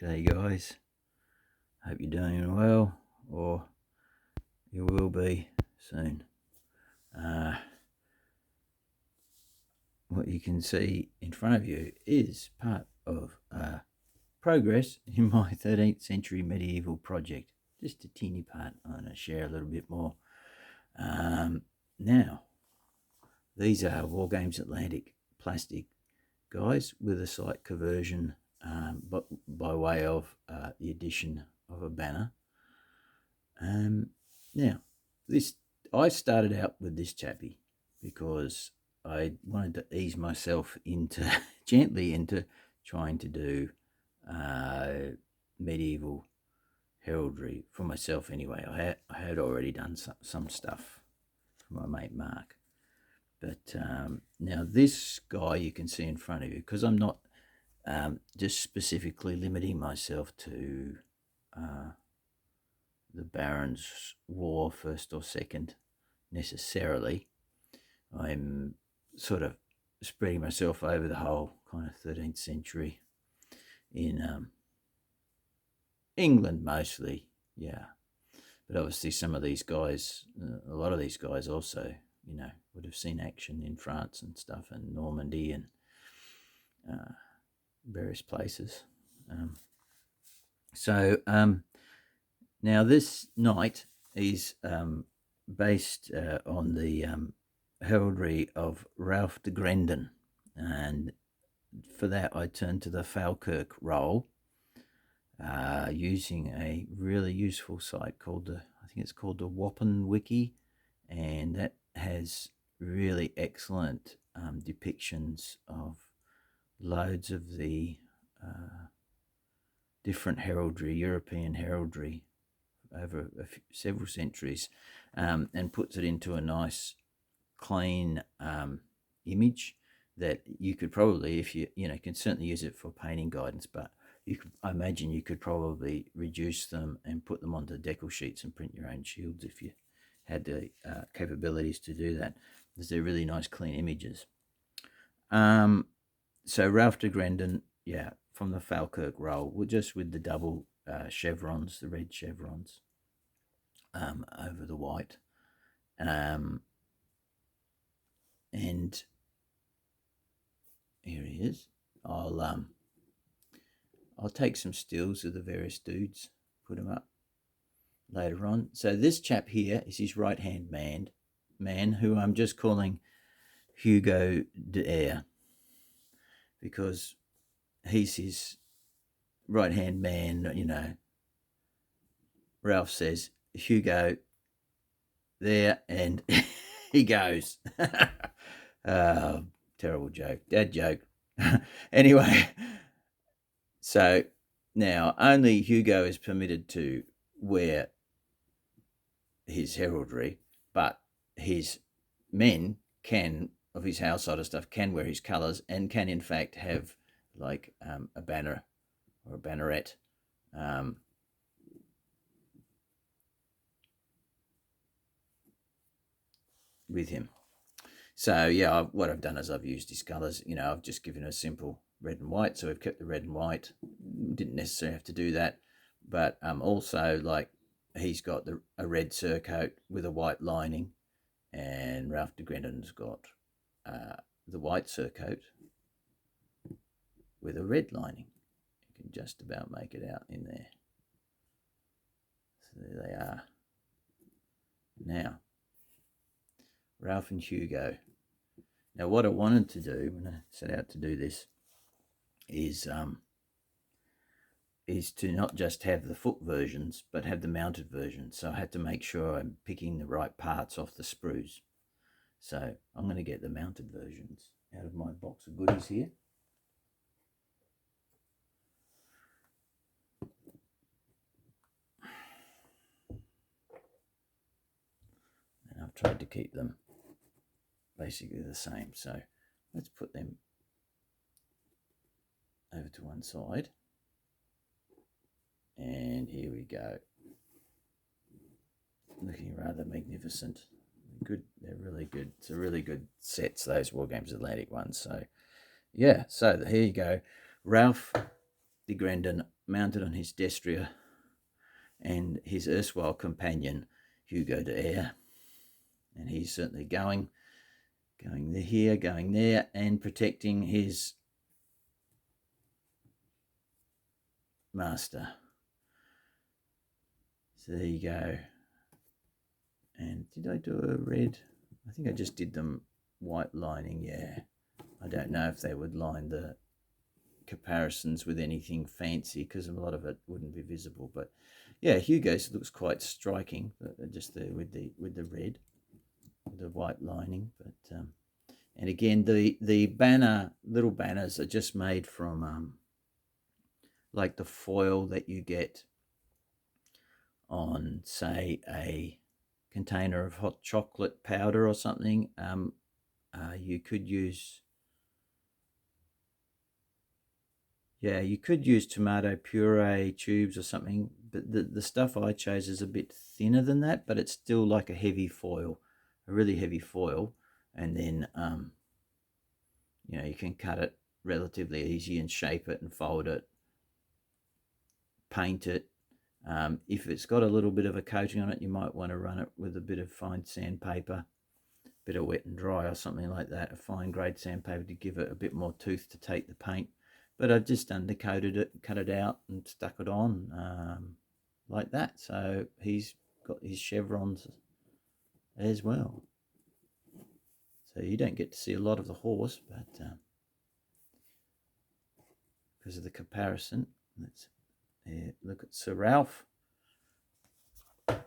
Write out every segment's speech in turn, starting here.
G'day guys, hope you're doing well, or you will be soon. What you can see in front of you is part of progress in my 13th century medieval project. Just a teeny part. I'm going to share a little bit more. Now, these are Wargames Atlantic plastic guys with a slight conversion, but by way of the addition of a banner. Now, I started out with this chappy because I wanted to ease myself gently into trying to do medieval heraldry for myself anyway. I had already done some stuff for my mate Mark. But now this guy you can see in front of you, because I'm not just specifically limiting myself to the Barons' War, first or second, necessarily. I'm sort of spreading myself over the whole kind of 13th century in England mostly, yeah. But obviously some of these guys, a lot of these guys also, would have seen action in France and stuff, and Normandy and various places. Now this knight is based on the heraldry of Ralph de Grenon, and for that I turned to the Falkirk roll using a really useful site called I think it's called the Wappen Wiki, and that has really excellent depictions of loads of the different heraldry, European heraldry over several centuries, and puts it into a nice clean image that you could probably, if you can certainly use it for painting guidance, but I imagine you could probably reduce them and put them onto decal sheets and print your own shields if you had the capabilities to do that, because they're really nice clean images. So Ralph de Grenon, yeah, from the Falkirk roll, just with the double chevrons, the red chevrons over the white. And here he is. I'll take some stills of the various dudes, put them up later on. So this chap here is his right-hand man, who I'm just calling Hugo de Eyre, because he's his right-hand man. Ralph says, Hugo, there, and he goes. Terrible joke, dad joke. Anyway, so now only Hugo is permitted to wear his heraldry, but his men of his household and stuff can wear his colours, and can in fact have like a banner or a banneret with him. So yeah, what I've done is I've used his colours. I've just given a simple red and white, so we've kept the red and white. Didn't necessarily have to do that, but also, like, he's got a red surcoat with a white lining, and Ralph de Grenon's got the white surcoat with a red lining. You can just about make it out in there. So there they are. Now, Ralph and Hugo. Now, what I wanted to do when I set out to do this is to not just have the foot versions, but have the mounted versions. So I had to make sure I'm picking the right parts off the sprues. So I'm going to get the mounted versions out of my box of goodies here. And I've tried to keep them basically the same. So let's put them over to one side. And here we go. Looking rather magnificent. Good, they're really good. It's a really good sets, those Wargames Atlantic ones. So yeah, so here you go. Ralph de Grenon mounted on his destrier, and his erstwhile companion, Hugo de Air. And he's certainly going here, going there, and protecting his master. So there you go. And did I do a red? I think I just did them white lining, yeah. I don't know if they would line the comparisons with anything fancy, because a lot of it wouldn't be visible. But yeah, Hugo's looks quite striking, just there with the red, with the white lining. But and again, the little banners are just made from like the foil that you get on, say, a container of hot chocolate powder or something. You could use, you could use tomato puree tubes or something, but the stuff I chose is a bit thinner than that, but it's still like a heavy foil, a really heavy foil. And then you can cut it relatively easy and shape it and fold it, paint it. If it's got a little bit of a coating on it, you might want to run it with a bit of fine sandpaper, bit of wet and dry or something like that, a fine grade sandpaper, to give it a bit more tooth to take the paint. But I've just undercoated it, cut it out, and stuck it on like that. So he's got his chevrons as well. So you don't get to see a lot of the horse, but because of the comparison, let's look at Sir Ralph. They're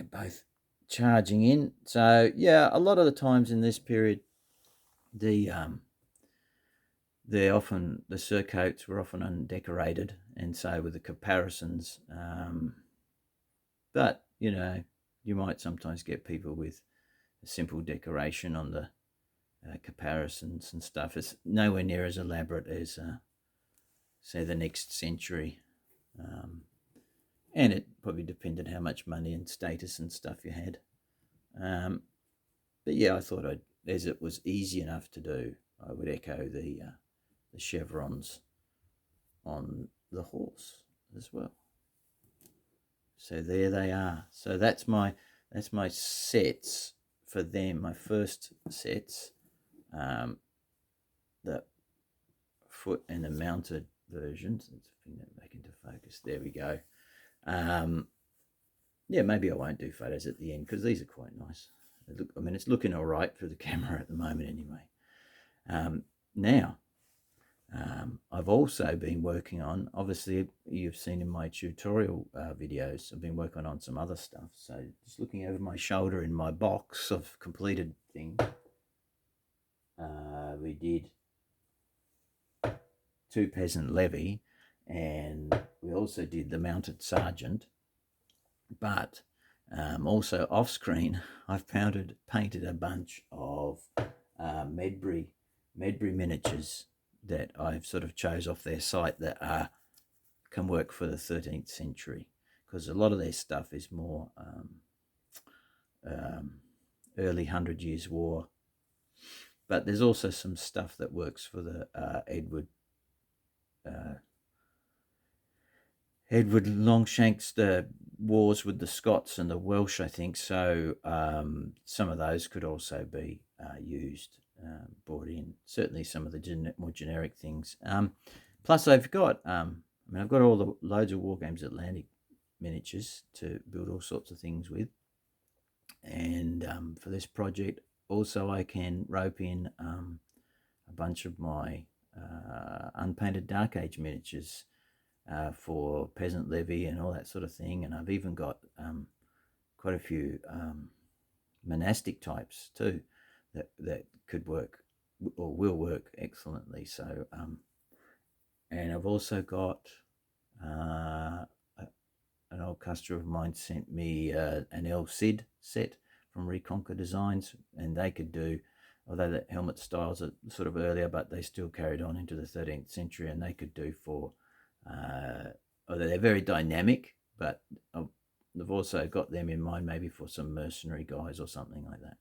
both charging in. So yeah, a lot of the times in this period, the surcoats were often undecorated, and so with the comparisons. But you might sometimes get people with a simple decoration on the comparisons and stuff. It's nowhere near as elaborate as say the next century, and it probably depended how much money and status and stuff you had. But yeah, I thought as it was easy enough to do, I would echo the chevrons on the horse as well. So there they are. So that's my sets for them. My first sets, the foot and the mounted versions. Let's bring that back into focus. There we go. Yeah, maybe I won't do photos at the end, because these are quite nice. It's looking all right for the camera at the moment anyway. Now, I've also been working on, obviously you've seen in my tutorial videos, I've been working on some other stuff. So just looking over my shoulder in my box of completed things, we did 2 peasant levy, and we also did the mounted sergeant. But also off screen, I've painted a bunch of Medbury miniatures that I've sort of chose off their site that can work for the 13th century, because a lot of their stuff is more early 100 Years' War. But there's also some stuff that works for the Edward Longshanks, the wars with the Scots and the Welsh, I think. So some of those could also be used, brought in. Certainly some of the more generic things. Plus, I've got I've got all the loads of Wargames Atlantic miniatures to build all sorts of things with. And for this project, also I can rope in a bunch of my unpainted Dark Age miniatures for peasant levy and all that sort of thing. And I've even got quite a few monastic types too that could work or will work excellently. So and I've also got an old customer of mine sent me an El Cid set from Reconquer Designs, and they could do, although the helmet styles are sort of earlier, but they still carried on into the 13th century, and they could do for although they're very dynamic, but I've also got them in mind maybe for some mercenary guys or something like that.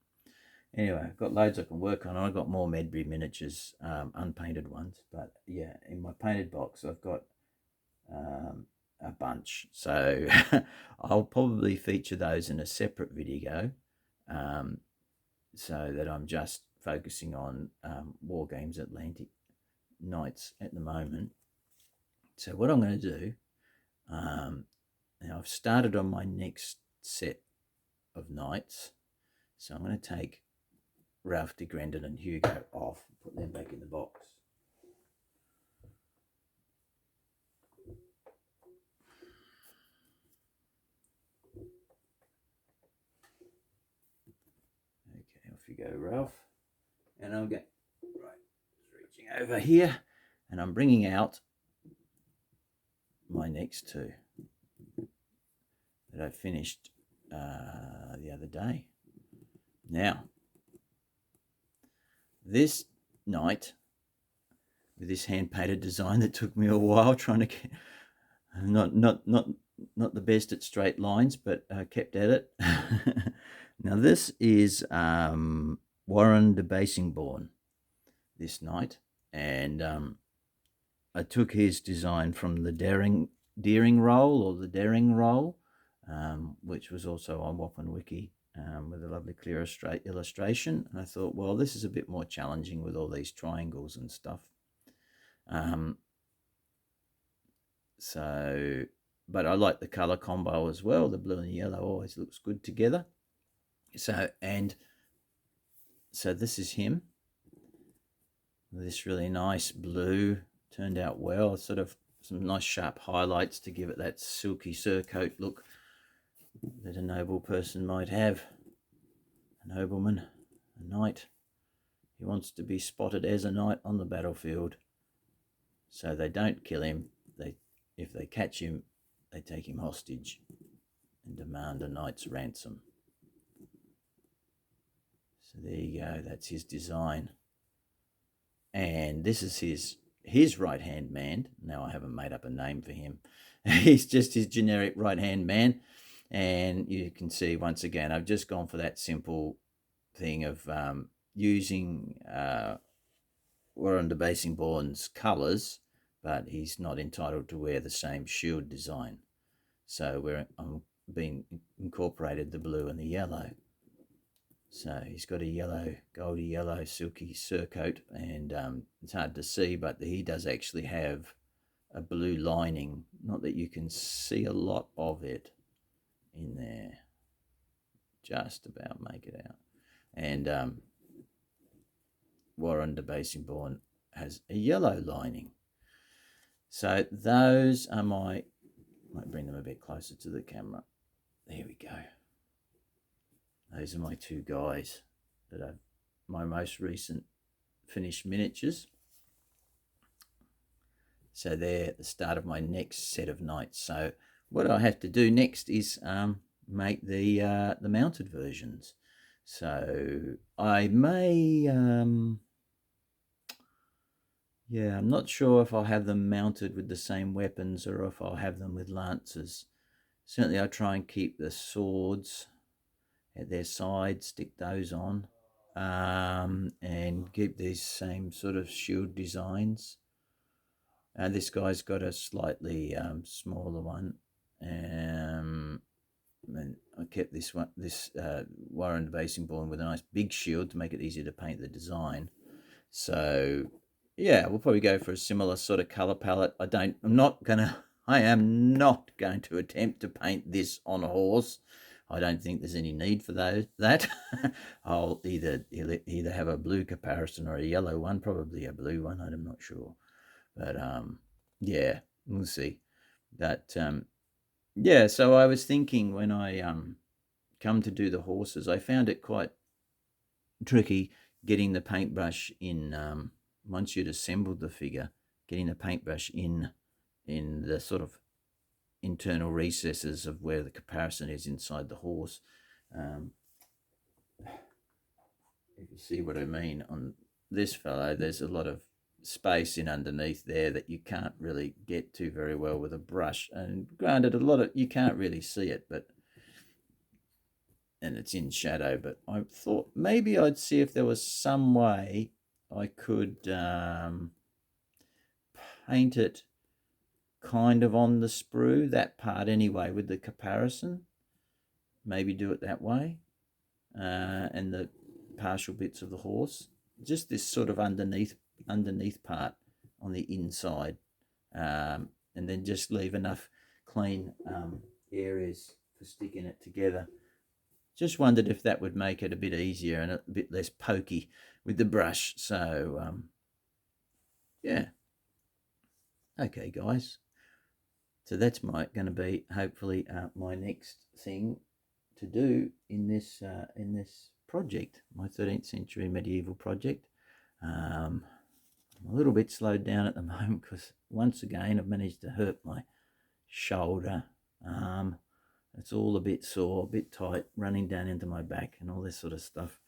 Anyway, I've got loads I can work on. I've got more Medbury miniatures, unpainted ones. But yeah, in my painted box, I've got a bunch. So I'll probably feature those in a separate video, so that I'm just focusing on Wargames Atlantic Knights at the moment. So what I'm going to do, now I've started on my next set of knights. So I'm going to take Ralph de Grenon and Hugo off, put them back in the box. Okay, off you go, Ralph. And I'll get, right, reaching over here, and I'm bringing out my next two that I finished the other day. Now, this knight with this hand-painted design that took me a while trying to get, not the best at straight lines, but kept at it. Now this is Warren de Basingborn, this knight, and I took his design from the Deering roll, or the Daring roll, which was also on Wappen Wiki, with a lovely clear illustration. And I thought, well, this is a bit more challenging with all these triangles and stuff. But I like the color combo as well. The blue and the yellow always looks good together. So this is him. This really nice blue, turned out well. Sort of some nice sharp highlights to give it that silky surcoat look that a noble person might have. A nobleman, a knight. He wants to be spotted as a knight on the battlefield. So they don't kill him. If they catch him, they take him hostage and demand a knight's ransom. So there you go, that's his design. And this is his right-hand man. Now I haven't made up a name for him. He's just his generic right-hand man. And you can see, once again, I've just gone for that simple thing of using Warren de Basingborn's colours, but he's not entitled to wear the same shield design. So I'm being incorporated the blue and the yellow. So he's got a yellow, goldy yellow, silky surcoat, and it's hard to see, but he does actually have a blue lining. Not that you can see a lot of it in there. Just about make it out. And Warren de Basingborn has a yellow lining. So those are might bring them a bit closer to the camera. There we go. Those are my two guys that are my most recent finished miniatures. So they're at the start of my next set of knights. So what I have to do next is make the mounted versions. So I may, I'm not sure if I'll have them mounted with the same weapons or if I'll have them with lances. Certainly I'll try and keep the swords at their sides, stick those on, and keep these same sort of shield designs. This guy's got a slightly smaller one, and I kept this Warren de Basingborn with a nice big shield to make it easier to paint the design. So yeah, we'll probably go for a similar sort of color palette. I am not going to attempt to paint this on a horse. I don't think there's any need for that. I'll either have a blue comparison or a yellow one, probably a blue one, I'm not sure. But yeah, we'll see. But yeah, so I was thinking when I come to do the horses, I found it quite tricky getting the paintbrush in, once you'd assembled the figure, getting the paintbrush in the sort of internal recesses of where the comparison is inside the horse. If you see what I mean on this fellow, there's a lot of space in underneath there that you can't really get to very well with a brush. And granted, you can't really see it, but and it's in shadow, but I thought maybe I'd see if there was some way I could paint it kind of on the sprue, that part anyway, with the comparison. Maybe do it that way, and the partial bits of the horse, just this sort of underneath part on the inside, and then just leave enough clean areas for sticking it together. Just wondered if that would make it a bit easier and a bit less pokey with the brush. So yeah, okay guys, so that's going to be hopefully my next thing to do in this project, my 13th century medieval project. I'm a little bit slowed down at the moment because once again I've managed to hurt my shoulder. It's all a bit sore, a bit tight, running down into my back and all this sort of stuff.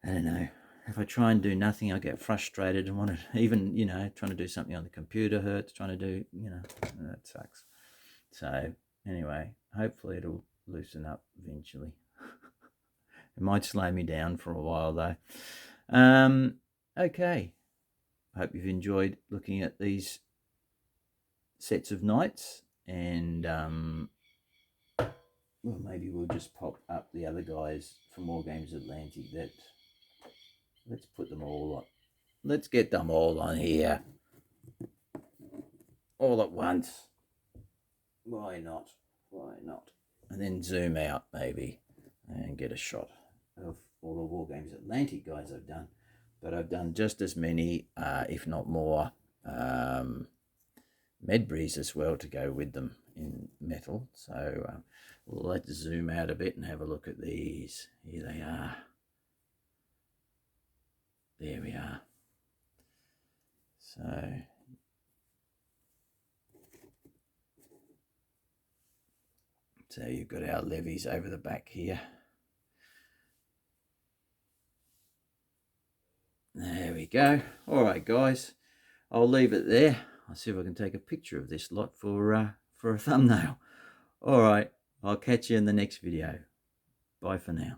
I don't know. If I try and do nothing, I get frustrated and want to, even, you know, trying to do something on the computer hurts, trying to do, you know, that sucks. So anyway, hopefully it'll loosen up eventually. It might slow me down for a while though. Okay. I hope you've enjoyed looking at these sets of knights, and well, maybe we'll just pop up the other guys from Wargames Atlantic. That let's put them all on. Let's get them all on here, all at once. Why not? Why not? And then zoom out maybe and get a shot of all the Wargames Atlantic guys I've done. But I've done just as many, if not more, Medberries as well to go with them in metal. So let's zoom out a bit and have a look at these. Here they are. There we are. So you've got our levies over the back here. There we go. All right, guys, I'll leave it there. I'll see if I can take a picture of this lot for a thumbnail. All right, I'll catch you in the next video. Bye for now.